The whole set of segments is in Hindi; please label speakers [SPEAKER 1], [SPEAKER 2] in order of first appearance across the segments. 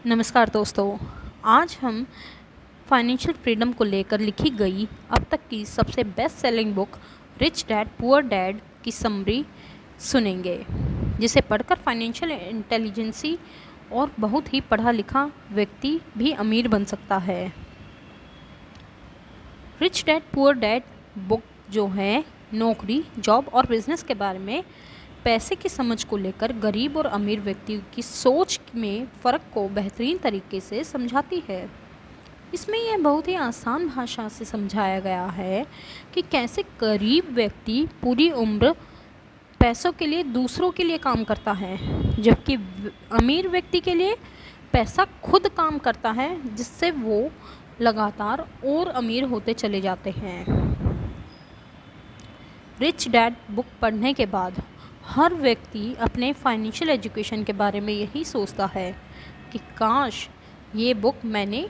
[SPEAKER 1] नमस्कार दोस्तों। आज हम फाइनेंशियल फ्रीडम को लेकर लिखी गई अब तक की सबसे best selling book rich dad poor dad की समरी सुनेंगे, जिसे पढ़कर फाइनेंशियल इंटेलिजेंसी और बहुत ही पढ़ा लिखा व्यक्ति भी अमीर बन सकता है। Rich dad poor dad book जो है नौकरी, जॉब और बिजनेस के बारे में पैसे की समझ को लेकर गरीब और अमीर व्यक्ति की सोच में फ़र्क को बेहतरीन तरीके से समझाती है। इसमें यह बहुत ही आसान भाषा से समझाया गया है कि कैसे गरीब व्यक्ति पूरी उम्र पैसों के लिए दूसरों के लिए काम करता है, जबकि अमीर व्यक्ति के लिए पैसा खुद काम करता है, जिससे वो लगातार और अमीर होते चले जाते हैं। रिच डैड बुक पढ़ने के बाद हर व्यक्ति अपने फाइनेंशियल एजुकेशन के बारे में यही सोचता है कि काश ये बुक मैंने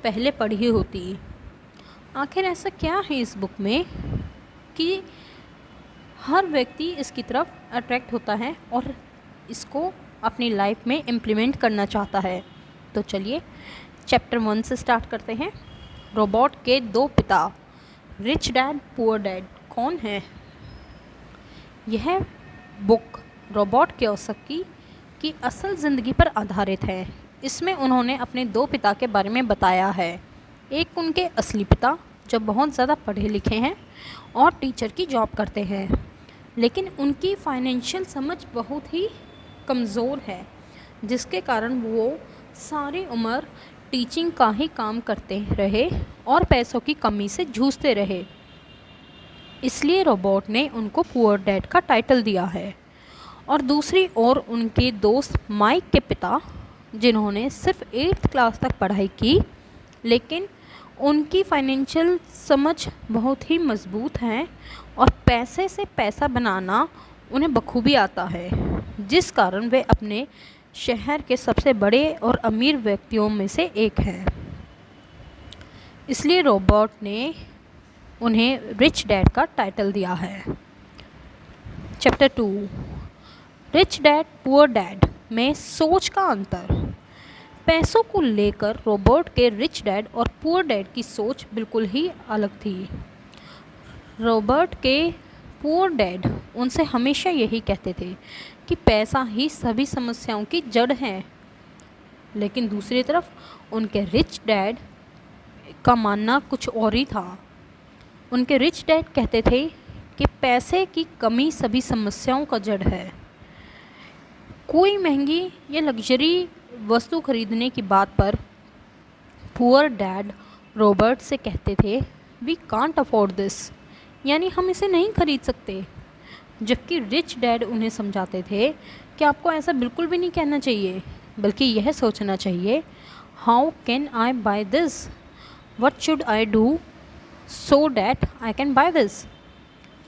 [SPEAKER 1] पहले पढ़ी होती। आखिर ऐसा क्या है इस बुक में कि हर व्यक्ति इसकी तरफ अट्रैक्ट होता है और इसको अपनी लाइफ में इम्प्लीमेंट करना चाहता है। तो चलिए चैप्टर 1 से स्टार्ट करते हैं। रोबोट के दो पिता। रिच डैड पुअर डैड कौन है? यह बुक रोबोट कियोसाकी की असल ज़िंदगी पर आधारित है। इसमें उन्होंने अपने दो पिता के बारे में बताया है। एक उनके असली पिता जो बहुत ज़्यादा पढ़े लिखे हैं और टीचर की जॉब करते हैं, लेकिन उनकी फाइनेंशियल समझ बहुत ही कमज़ोर है, जिसके कारण वो सारी उम्र टीचिंग का ही काम करते रहे और पैसों की कमी से जूझते रहे। इसलिए रोबोट ने उनको पुअर डैड का टाइटल दिया है। और दूसरी ओर उनके दोस्त माइक के पिता, जिन्होंने सिर्फ 8th क्लास तक पढ़ाई की, लेकिन उनकी फाइनेंशियल समझ बहुत ही मज़बूत है और पैसे से पैसा बनाना उन्हें बखूबी आता है, जिस कारण वे अपने शहर के सबसे बड़े और अमीर व्यक्तियों में से एक हैं। इसलिए रोबोट ने उन्हें रिच डैड का टाइटल दिया है। Chapter 2 rich dad poor dad में सोच का अंतर। पैसों को लेकर रोबोट के रिच डैड और पुअर डैड की सोच बिल्कुल ही अलग थी। रोबोट के पुअर डैड उनसे हमेशा यही कहते थे कि पैसा ही सभी समस्याओं की जड़ है, लेकिन दूसरी तरफ उनके रिच डैड का मानना कुछ और ही था। उनके रिच डैड कहते थे कि पैसे की कमी सभी समस्याओं का जड़ है। कोई महंगी या लग्जरी वस्तु खरीदने की बात पर पुअर डैड रॉबर्ट से कहते थे वी कांट अफोर्ड दिस, यानी हम इसे नहीं खरीद सकते। जबकि रिच डैड उन्हें समझाते थे कि आपको ऐसा बिल्कुल भी नहीं कहना चाहिए, बल्कि यह सोचना चाहिए how can I buy this, what should I do so that I can buy this.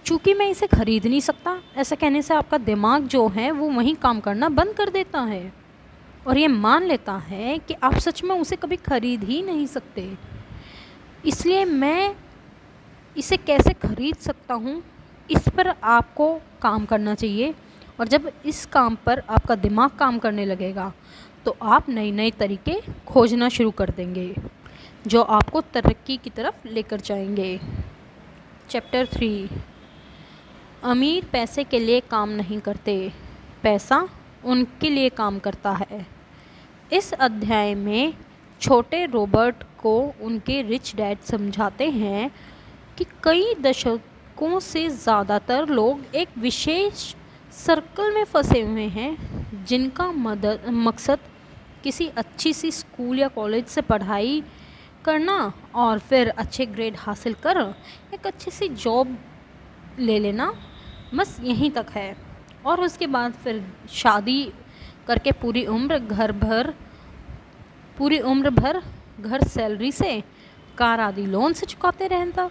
[SPEAKER 1] चूँकि मैं इसे ख़रीद नहीं सकता, ऐसा कहने से आपका दिमाग जो है वो वहीं काम करना बंद कर देता है और ये मान लेता है कि आप सच में उसे कभी ख़रीद ही नहीं सकते। इसलिए मैं इसे कैसे ख़रीद सकता हूँ, इस पर आपको काम करना चाहिए। और जब इस काम पर आपका दिमाग काम करने लगेगा तो आप नए नए तरीके खोजना शुरू कर देंगे, जो आपको तरक्की की तरफ लेकर जाएंगे। चैप्टर 3 अमीर पैसे के लिए काम नहीं करते, पैसा उनके लिए काम करता है। इस अध्याय में छोटे रॉबर्ट को उनके रिच डैड समझाते हैं कि कई दशकों से ज़्यादातर लोग एक विशेष सर्कल में फंसे हुए हैं, जिनका मकसद किसी अच्छी सी स्कूल या कॉलेज से पढ़ाई करना और फिर अच्छे ग्रेड हासिल कर एक अच्छी सी जॉब ले लेना, बस यहीं तक है। और उसके बाद फिर शादी करके पूरी उम्र भर घर सैलरी से, कार आदि लोन से चुकाते रहता।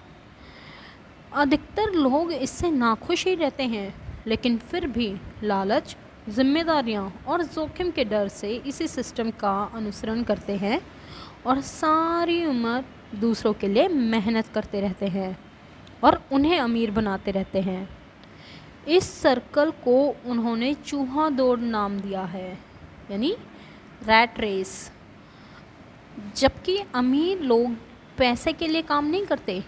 [SPEAKER 1] अधिकतर लोग इससे नाखुश ही रहते हैं, लेकिन फिर भी लालच, जिम्मेदारियां और जोखिम के डर से इसी सिस्टम का अनुसरण करते हैं और सारी उम्र दूसरों के लिए मेहनत करते रहते हैं और उन्हें अमीर बनाते रहते हैं। इस सर्कल को उन्होंने चूहा दौड़ नाम दिया है, यानी रैट रेस। जबकि अमीर लोग पैसे के लिए काम नहीं करते,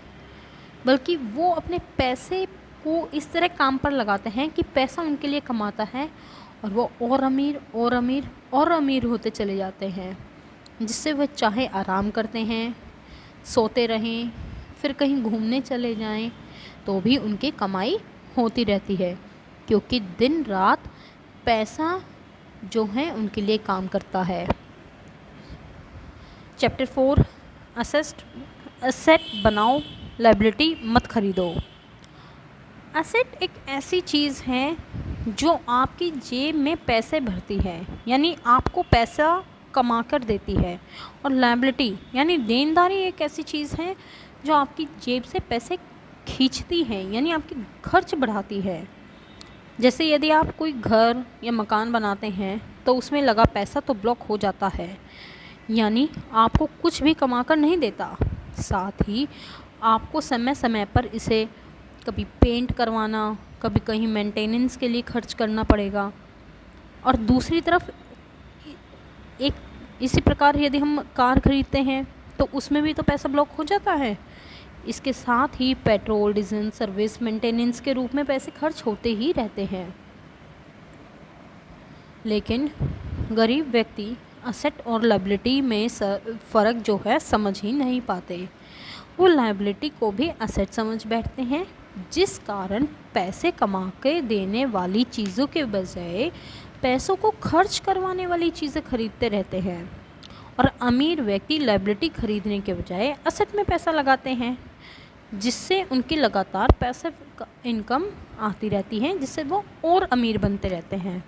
[SPEAKER 1] बल्कि वो अपने पैसे को इस तरह काम पर लगाते हैं कि पैसा उनके लिए कमाता है और वो और अमीर और अमीर और अमीर होते चले जाते हैं, जिससे वह चाहे आराम करते हैं, सोते रहें, फिर कहीं घूमने चले जाएं, तो भी उनकी कमाई होती रहती है, क्योंकि दिन रात पैसा जो है उनके लिए काम करता है। चैप्टर 4, एसेट बनाओ, लायबिलिटी मत खरीदो। एसेट एक ऐसी चीज़ है जो आपकी जेब में पैसे भरती है, यानी आपको पैसा कमा कर देती है, और लायबिलिटी यानी देनदारी एक ऐसी चीज़ है जो आपकी जेब से पैसे खींचती है, यानी आपकी खर्च बढ़ाती है। जैसे यदि आप कोई घर या मकान बनाते हैं तो उसमें लगा पैसा तो ब्लॉक हो जाता है, यानी आपको कुछ भी कमा कर नहीं देता। साथ ही आपको समय समय पर इसे कभी पेंट करवाना, कभी कहीं मेंटेनेंस के लिए खर्च करना पड़ेगा। और दूसरी तरफ एक इसी प्रकार यदि हम कार खरीदते हैं तो उसमें भी तो पैसा ब्लॉक हो जाता है। इसके साथ ही पेट्रोल, डीजल, सर्विस, मेंटेनेंस के रूप में पैसे खर्च होते ही रहते हैं। लेकिन गरीब व्यक्ति असेट और लायबिलिटी में फ़र्क जो है समझ ही नहीं पाते। वो लायबिलिटी को भी असेट समझ बैठते हैं, जिस कारण पैसे कमा के देने वाली चीज़ों के बजाय पैसों को खर्च करवाने वाली चीज़ें खरीदते रहते हैं। और अमीर व्यक्ति लायबिलिटी खरीदने के बजाय असेट में पैसा लगाते हैं, जिससे उनकी लगातार पैसे इनकम आती रहती है, जिससे वो और अमीर बनते रहते हैं।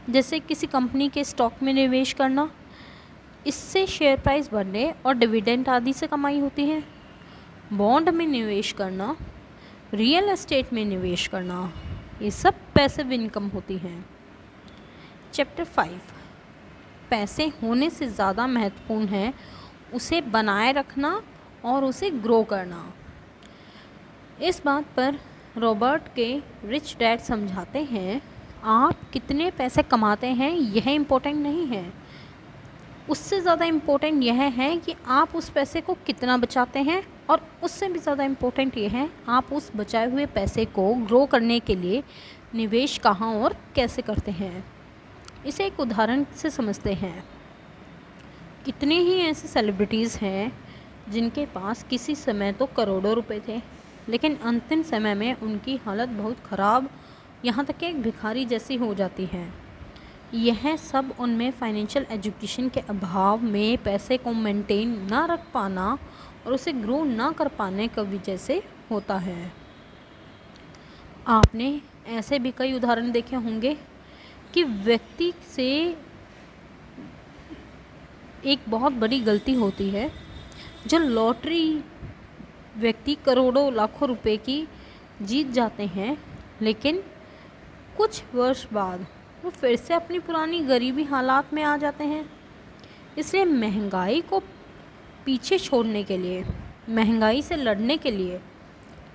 [SPEAKER 1] जैसे किसी कंपनी के स्टॉक में निवेश करना, इससे शेयर प्राइस बढ़ने और डिविडेंड आदि से कमाई होती है। बॉन्ड में निवेश करना, रियल एस्टेट में निवेश करना, ये सब पैसिव इनकम होती हैं। चैप्टर 5, पैसे होने से ज़्यादा महत्वपूर्ण है उसे बनाए रखना और उसे ग्रो करना। इस बात पर रॉबर्ट के रिच डैड समझाते हैं, आप कितने पैसे कमाते हैं यह इम्पोर्टेंट नहीं है, उससे ज़्यादा इम्पोर्टेंट यह है कि आप उस पैसे को कितना बचाते हैं, और उससे भी ज़्यादा इम्पोर्टेंट यह है आप उस बचाए हुए पैसे को ग्रो करने के लिए निवेश कहाँ और कैसे करते हैं। इसे एक उदाहरण से समझते हैं। कितने ही ऐसे सेलिब्रिटीज़ हैं जिनके पास किसी समय तो करोड़ों रुपए थे, लेकिन अंतिम समय में उनकी हालत बहुत ख़राब, यहाँ तक कि एक भिखारी जैसी हो जाती है। यह सब उनमें फाइनेंशियल एजुकेशन के अभाव में पैसे को मेंटेन ना रख पाना और उसे ग्रो ना कर पाने की वजह से होता है। आपने ऐसे भी कई उदाहरण देखे होंगे कि व्यक्ति से एक बहुत बड़ी गलती होती है, जो लॉटरी व्यक्ति करोड़ों लाखों रुपए की जीत जाते हैं, लेकिन कुछ वर्ष बाद वो फिर से अपनी पुरानी गरीबी हालात में आ जाते हैं। इसलिए महंगाई को पीछे छोड़ने के लिए, महंगाई से लड़ने के लिए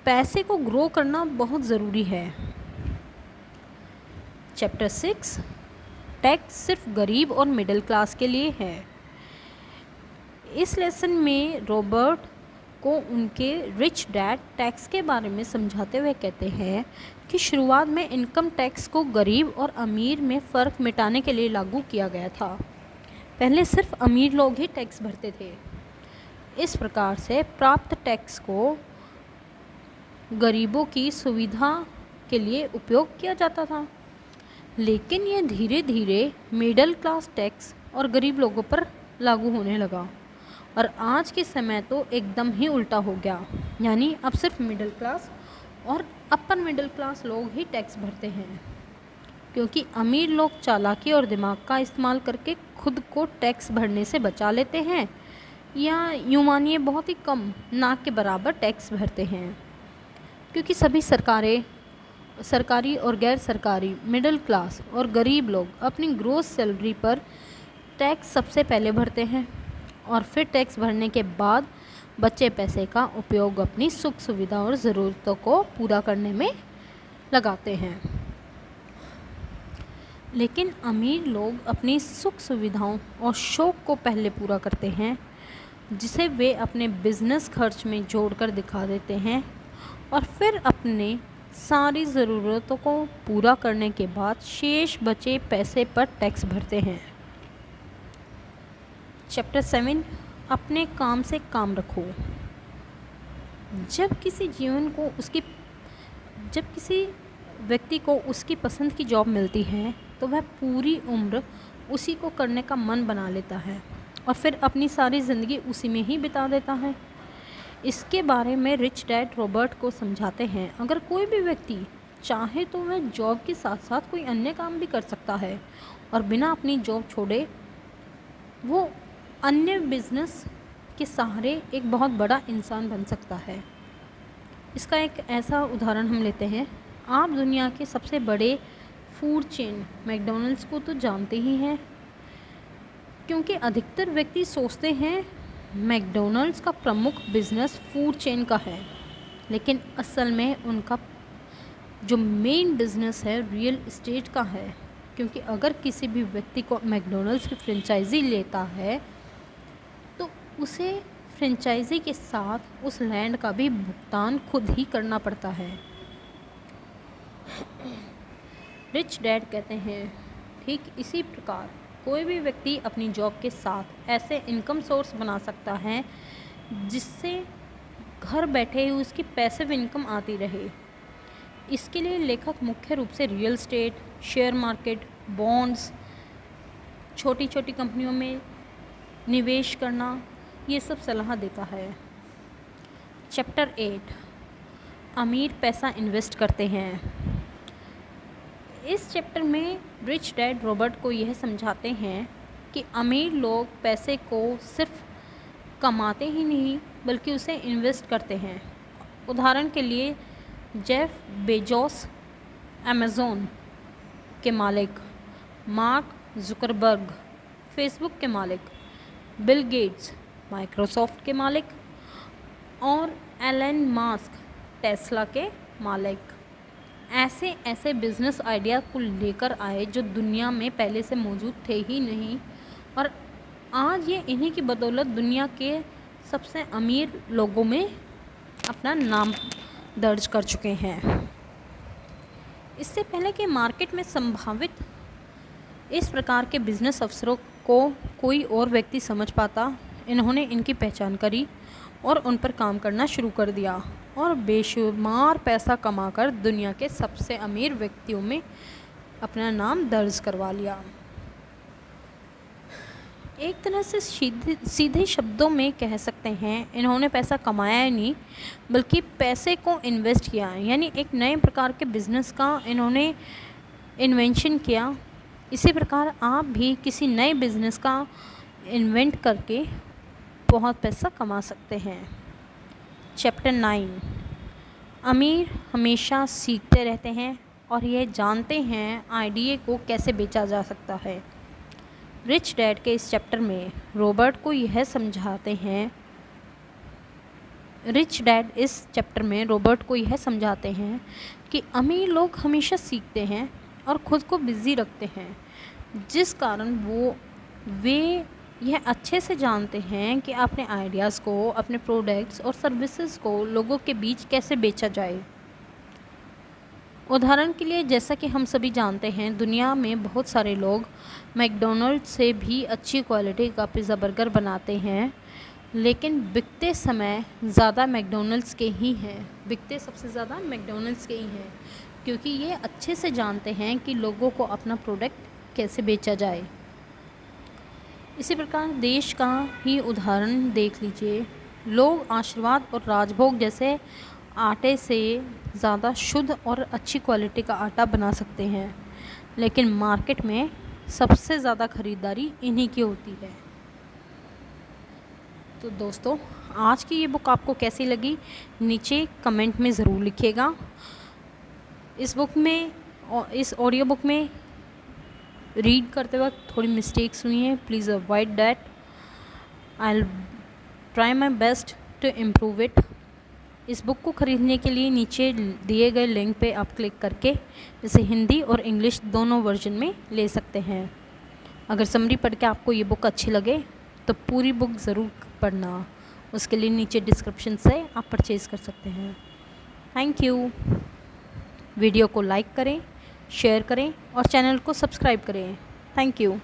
[SPEAKER 1] पैसे को ग्रो करना बहुत ज़रूरी है। चैप्टर 6, टैक्स सिर्फ गरीब और मिडिल क्लास के लिए है। इस लेसन में रॉबर्ट को उनके रिच डैड टैक्स के बारे में समझाते हुए कहते हैं कि शुरुआत में इनकम टैक्स को गरीब और अमीर में फ़र्क मिटाने के लिए लागू किया गया था। पहले सिर्फ अमीर लोग ही टैक्स भरते थे। इस प्रकार से प्राप्त टैक्स को गरीबों की सुविधा के लिए उपयोग किया जाता था, लेकिन यह धीरे धीरे मिडिल क्लास टैक्स और गरीब लोगों पर लागू होने लगा। और आज के समय तो एकदम ही उल्टा हो गया, यानी अब सिर्फ मिडिल क्लास और अपर मिडिल क्लास लोग ही टैक्स भरते हैं, क्योंकि अमीर लोग चालाकी और दिमाग का इस्तेमाल करके खुद को टैक्स भरने से बचा लेते हैं, या यूँ मानिए बहुत ही कम, ना के बराबर टैक्स भरते हैं। क्योंकि सभी सरकारें, सरकारी और गैर सरकारी, मिडिल क्लास और गरीब लोग अपनी ग्रोस सैलरी पर टैक्स सबसे पहले भरते हैं और फिर टैक्स भरने के बाद बचे पैसे का उपयोग अपनी सुख सुविधा और ज़रूरतों को पूरा करने में लगाते हैं। लेकिन अमीर लोग अपनी सुख सुविधाओं और शौक़ को पहले पूरा करते हैं, जिसे वे अपने बिजनेस खर्च में जोड़कर दिखा देते हैं और फिर अपने सारी ज़रूरतों को पूरा करने के बाद शेष बचे पैसे पर टैक्स भरते हैं। चैप्टर 7, अपने काम से काम रखो। जब किसी व्यक्ति को उसकी पसंद की जॉब मिलती है तो वह पूरी उम्र उसी को करने का मन बना लेता है और फिर अपनी सारी ज़िंदगी उसी में ही बिता देता है। इसके बारे में रिच डैड रॉबर्ट को समझाते हैं, अगर कोई भी व्यक्ति चाहे तो वह जॉब के साथ साथ कोई अन्य काम भी कर सकता है और बिना अपनी जॉब छोड़े वो अन्य बिजनेस के सहारे एक बहुत बड़ा इंसान बन सकता है। इसका एक ऐसा उदाहरण हम लेते हैं। आप दुनिया के सबसे बड़े फूड चेन मैकडॉनल्ड्स को तो जानते ही हैं, क्योंकि अधिकतर व्यक्ति सोचते हैं मैकडॉनल्ड्स का प्रमुख बिजनेस फूड चेन का है, लेकिन असल में उनका जो मेन बिजनेस है रियल एस्टेट का है। क्योंकि अगर किसी भी व्यक्ति को मैकडॉनल्ड्स की फ्रेंचाइजी लेता है तो उसे फ्रेंचाइजी के साथ उस लैंड का भी भुगतान खुद ही करना पड़ता है। रिच डैड कहते हैं, ठीक इसी प्रकार कोई भी व्यक्ति अपनी जॉब के साथ ऐसे इनकम सोर्स बना सकता है जिससे घर बैठे ही उसकी पैसिव इनकम आती रहे। इसके लिए लेखक मुख्य रूप से real estate, share market, bonds, छोटी छोटी कंपनियों में निवेश करना, ये सब सलाह देता है। चैप्टर 8, अमीर पैसा इन्वेस्ट करते हैं। इस चैप्टर में रिच डैड रॉबर्ट को यह समझाते हैं कि अमीर लोग पैसे को सिर्फ कमाते ही नहीं बल्कि उसे इन्वेस्ट करते हैं। उदाहरण के लिए जेफ बेजोस अमेज़ॉन के मालिक, मार्क जुकरबर्ग फेसबुक के मालिक, बिल गेट्स माइक्रोसॉफ्ट के मालिक और एलन मास्क टेस्ला के मालिक ऐसे बिजनेस आइडिया को लेकर आए जो दुनिया में पहले से मौजूद थे ही नहीं, और आज ये इन्हीं की बदौलत दुनिया के सबसे अमीर लोगों में अपना नाम दर्ज कर चुके हैं। इससे पहले कि मार्केट में संभावित इस प्रकार के बिजनेस अवसरों को कोई और व्यक्ति समझ पाता, इन्होंने इनकी पहचान करी और उन पर काम करना शुरू कर दिया और बेशुमार पैसा कमाकर दुनिया के सबसे अमीर व्यक्तियों में अपना नाम दर्ज करवा लिया। एक तरह से सीधे शब्दों में कह सकते हैं, इन्होंने पैसा कमाया ही नहीं बल्कि पैसे को इन्वेस्ट किया, यानी एक नए प्रकार के बिज़नेस का इन्होंने इन्वेंशन किया। इसी प्रकार आप भी किसी नए बिज़नेस का इन्वेंट करके बहुत पैसा कमा सकते हैं। चैप्टर 9, अमीर हमेशा सीखते रहते हैं और यह जानते हैं आइडिया को कैसे बेचा जा सकता है। रिच डैड के इस चैप्टर में रॉबर्ट को यह समझाते हैं कि अमीर लोग हमेशा सीखते हैं और ख़ुद को बिज़ी रखते हैं, जिस कारण वे यह अच्छे से जानते हैं कि अपने आइडियाज़ को, अपने प्रोडक्ट्स और सर्विसेज को लोगों के बीच कैसे बेचा जाए। उदाहरण के लिए, जैसा कि हम सभी जानते हैं, दुनिया में बहुत सारे लोग मैकडॉनल्ड्स से भी अच्छी क्वालिटी का पिज़्ज़ा बर्गर बनाते हैं, लेकिन बिकते समय ज़्यादा मैकडॉनल्ड्स के ही हैं, सबसे ज़्यादा मैकडॉनल्ड्स के ही हैं, क्योंकि ये अच्छे से जानते हैं कि लोगों को अपना प्रोडक्ट कैसे बेचा जाए। इसी प्रकार देश का ही उदाहरण देख लीजिए। लोग आशीर्वाद और राजभोग जैसे आटे से ज़्यादा शुद्ध और अच्छी क्वालिटी का आटा बना सकते हैं, लेकिन मार्केट में सबसे ज़्यादा ख़रीदारी इन्हीं की होती है। तो दोस्तों, आज की ये बुक आपको कैसी लगी नीचे कमेंट में ज़रूर लिखिएगा। इस ऑडियो बुक में रीड करते वक्त थोड़ी मिस्टेक्स हुई हैं, please avoid that. I will try my best to improve it. इस बुक को ख़रीदने के लिए नीचे दिए गए लिंक पे आप क्लिक करके इसे हिंदी और इंग्लिश दोनों वर्जन में ले सकते हैं। अगर समरी पढ़ के आपको ये बुक अच्छी लगे तो पूरी बुक ज़रूर पढ़ना, उसके लिए नीचे डिस्क्रिप्शन से आप परचेज़ कर सकते हैं। Thank you. वीडियो को लाइक करें, शेयर करें और चैनल को सब्सक्राइब करें। Thank you.